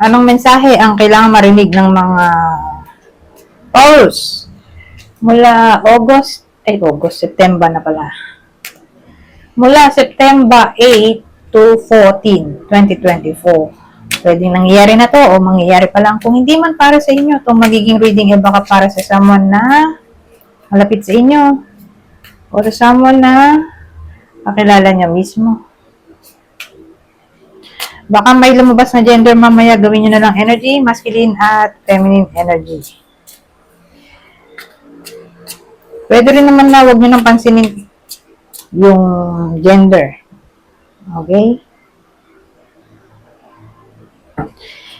Anong mensahe ang kailangan marinig ng mga Taurus mula September na pala. Mula September 8 to 14, 2024. Pwedeng nangyayari na to o mangyayari pa lang. Kung hindi man para sa inyo, itong magiging reading ay baka para sa someone na malapit sa inyo o sa someone na kakilala niya mismo. Baka may lumabas na gender mamaya, gawin nyo na lang energy, masculine at feminine energy. Pwede rin naman na huwag nyo nang pansinin yung gender. Okay?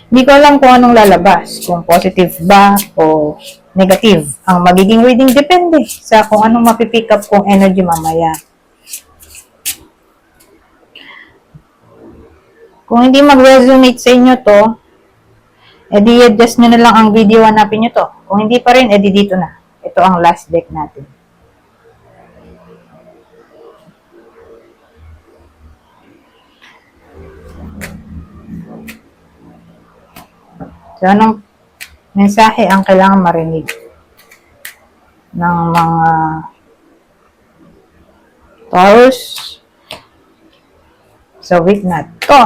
Hindi ko alam kung anong lalabas, kung positive ba o negative. Ang magiging reading depende sa kung anong mapipick up kong energy mamaya. Kung hindi mag-resonate sa inyo to, edi adjust nyo na lang ang video, hanapin nyo to. Kung hindi pa rin, edi dito na. Ito ang last deck natin. So, anong mensahe ang kailangan marinig ng mga Taurus sa week na to?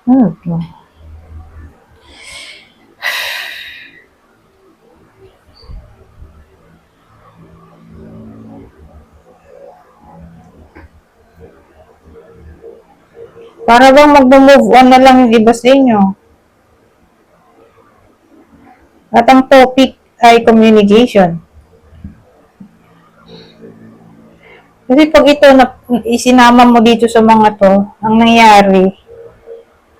Okay. Para bang mag-move on na lang yung iba sa inyo. At ang topic ay communication. Kasi pag ito na isinama mo dito sa mga to, ang nangyari,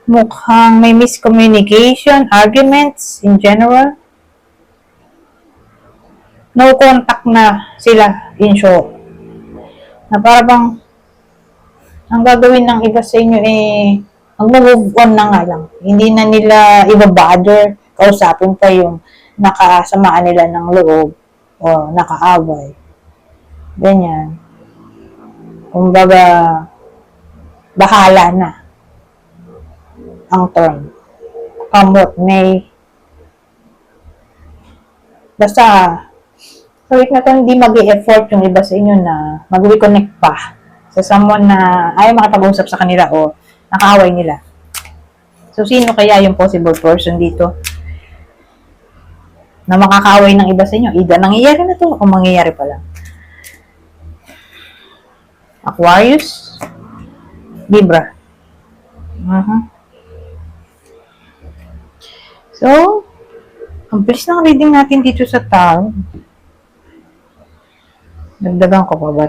mukhang may miscommunication, arguments in general. No contact na sila, in short. Na para bang ang gagawin ng iba sa inyo eh, mag-move on na nga lang. Hindi na nila ibabother, kausapin pa yung nakasamaan nila ng loob o nakaaway. Ganyan. Kumbaga, bahala na ang term. Kamot, may. Basta, sa week na to, hindi mag-i-effort yung iba sa inyo na mag-reconnect pa sa someone na ayaw makapag-usap sa kanila o nakaaway nila. So, sino kaya yung possible person dito na makakaaway ng iba sa inyo? Either nangyayari na to o mangyayari pa lang. Aquarius, Libra. So, ang bilis ng reading natin dito sa Tarot. Dagdagan ko pa ba?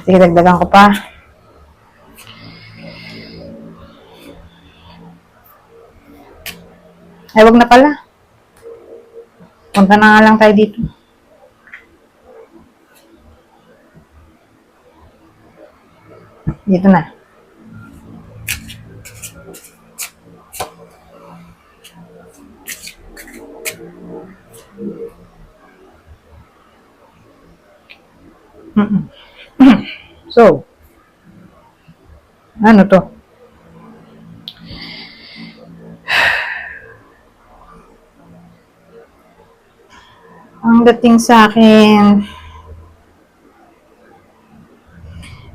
Sige, dagdagan ko pa. Ay, wag na pala. Punta na nga lang tayo dito. Dito na. So, ano to? Ang dating sa akin,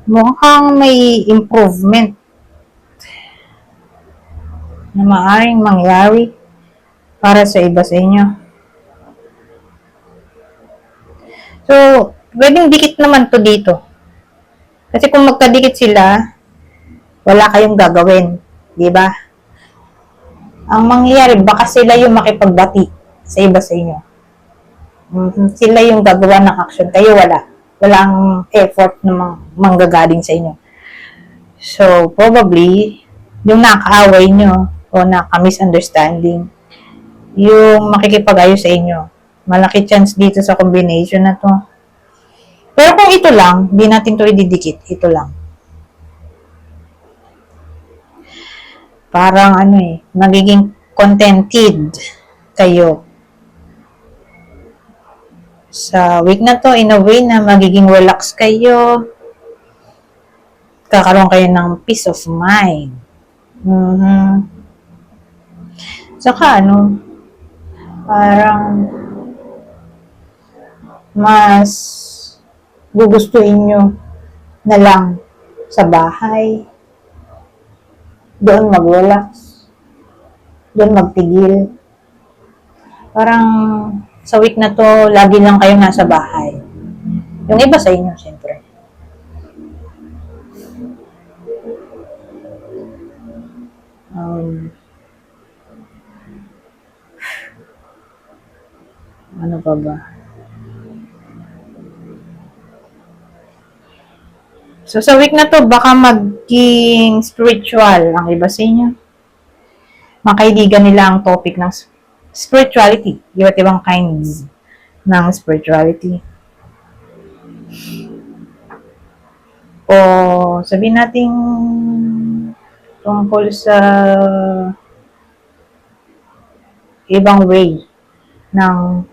mukhang may improvement na maaaring mangyari para sa iba sa inyo. So, pwedeng dikit naman to dito. Kasi kung magkadikit sila, wala kayong gagawin. Di ba? Ang mangyayari, baka sila yung makipagbati sa iba sa inyo. Sila yung gagawa ng action. Kayo wala. Walang effort na manggagaling sa inyo. So, probably, yung nakaaway nyo o naka-misunderstanding, yung makikipag-ayos sa inyo. Malaki chance dito sa combination na to. Pero kung ito lang, di natin to ididikit. Ito lang. Parang magiging contented kayo Sa week na to, in a way na magiging relax kayo. Kakaroon kayo ng peace of mind. Saka parang mas gugustuhin nyo na lang sa bahay. Doon mag-relax. Doon magtigil. Parang sa week na to, lagi lang kayo nasa bahay. Yung iba sa inyo, siyempre. Ano pa ba? So, sa week na to, baka maging spiritual ang iba sa inyo. Mga kaibigan nila ang topic ng spirituality. Iba't ibang kinds ng spirituality. O sabihin natin tungkol sa ibang way ng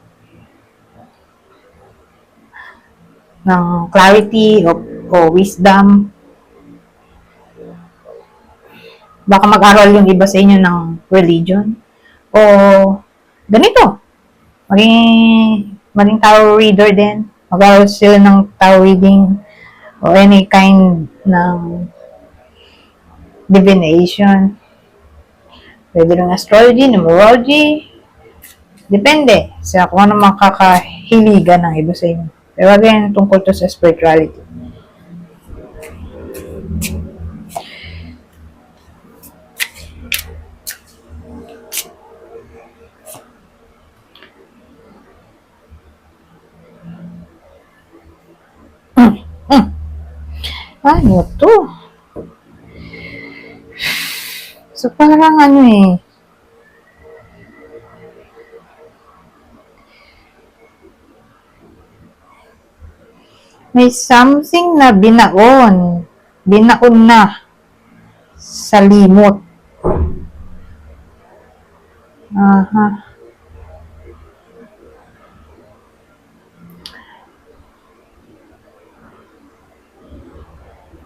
clarity o wisdom. Baka mag-aral yung iba sa inyo ng religion. O ganito, maging tarot reader din. Mag-aral sila ng tarot reading o any kind ng divination. Pwede rin astrology, numerology. Depende sa kung ano makakahiligan ng iba sa inyo. Pero again, tungkol to sa spirituality. Ano to? So, parang may something na binaon na sa limot.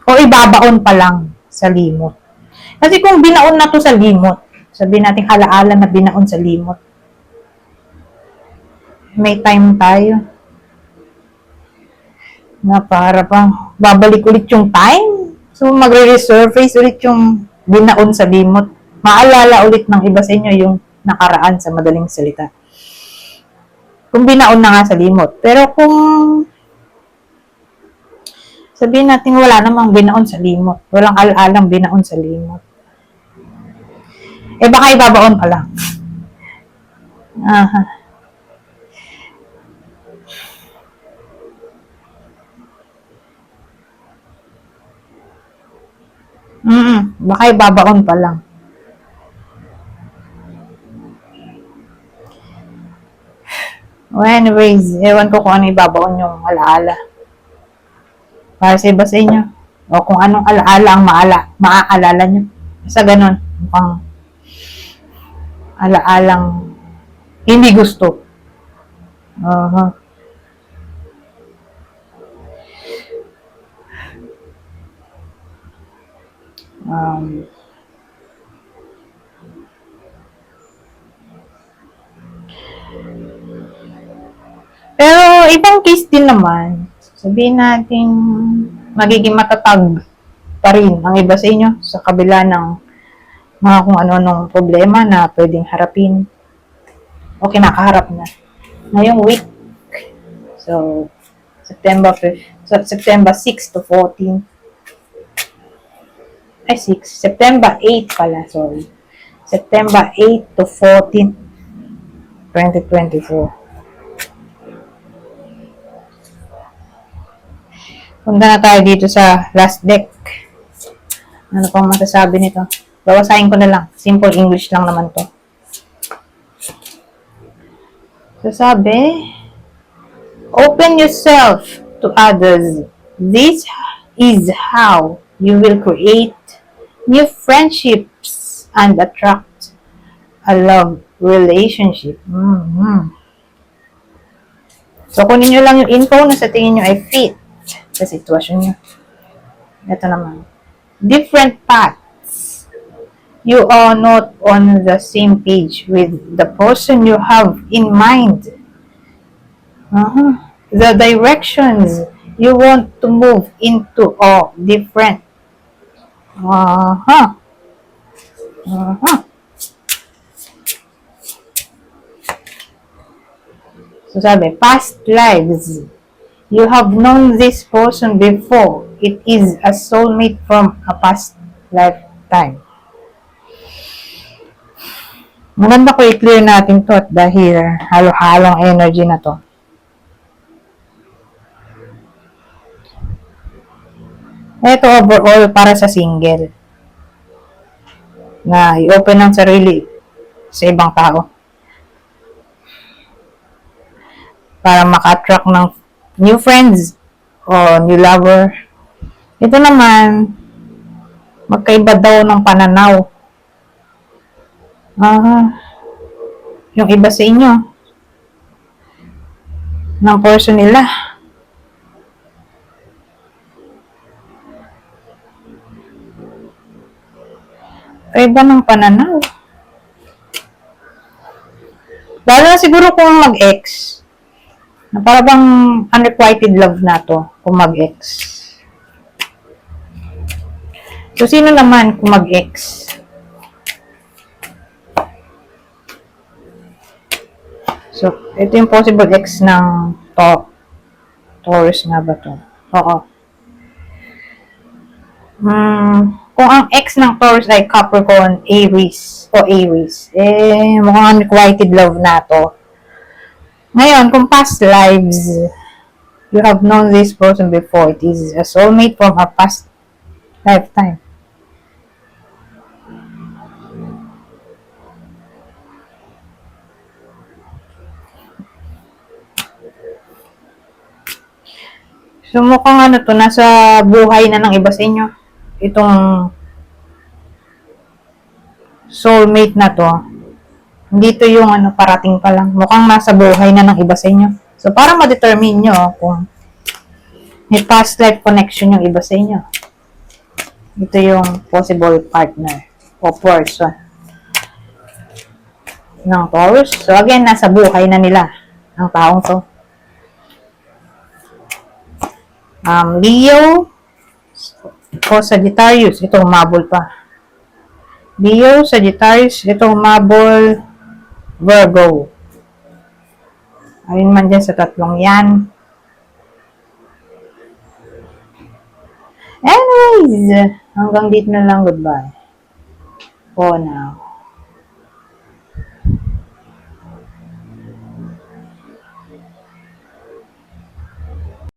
O ibabaon pa lang sa limot. Kasi kung binaon na to sa limot, sabihin natin alaala na binaon sa limot, may time tayo na para pang babalik ulit yung time. So, magre-resurface ulit yung binaon sa limot. Maalala ulit ng iba sa inyo yung nakaraan sa madaling salita. Kung binaon na nga sa limot. Pero kung sabihin natin wala namang binaon sa limot. Walang alaalang binaon sa limot. Baka ibabaon pa lang. Baka ibabaon pa lang. Well, anyways, ewan ko kung ano ibabaon yung alaala. Para sa iba sa inyo. O kung anong alaala ang maaalala nyo. Sa ganun, mukhang alaalang hindi gusto. Pero ibang case din naman, sabihin natin magiging matatag pa rin ang iba sa inyo sa kabila ng mga kung ano-anong problema na pwedeng harapin o kinakaharap na ngayong week. So, September 6 to 14. September 8 pala, sorry. September 8 to 14, 2024. Punta na tayo dito sa last deck. Ano pang masasabi nito? Bawasahin ko na lang. Simple English lang naman to. So sabi, open yourself to others. This is how you will create new friendships and attract a love relationship. So, kunin nyo lang yung info na sa tingin nyo ay fit sa sitwasyon nyo. Ito naman. Different paths. You are not on the same page with the person you have in mind. The directions you want to move into are different. So sabi, past lives. You have known this person before. It is a soulmate from a past lifetime. Maganda ko i-clear natin to at dahil halo-halong energy na to. Ito overall para sa single. Na i-open ang sarili sa ibang tao. Para maka-attract ng new friends o new lover. Ito naman, magkaiba daw ng pananaw. Yung iba sa inyo, ng person nila. Kaiba ng pananaw. Lalo na siguro kung mag-ex. Na para bang unrequited love na to kung mag-ex. So, sino naman kung mag-ex? So, ito yung possible ex ng Taurus nga ba to? Oo. Kung ang ex ng Taurus ay Capricorn, Aries, mukhang unrequited love na to. Ngayon, kung past lives, you have known this person before. It is a soulmate from a past lifetime. So, mukhang ano to, nasa buhay na ng iba sa inyo. Itong soulmate na to. Dito yung parating pa lang. Mukhang nasa buhay na ng iba sa inyo. So, para ma-determine nyo kung may past life connection yung iba sa inyo. Ito yung possible partner o person ng Taurus. So, again, nasa buhay na nila ang taong to. Leo o Sagittarius. Ito, humabol pa. Leo, Sagittarius. Ito, humabol. Virgo. Ayun man dyan sa tatlong yan. Anyways, hanggang dito na lang. Goodbye. For now.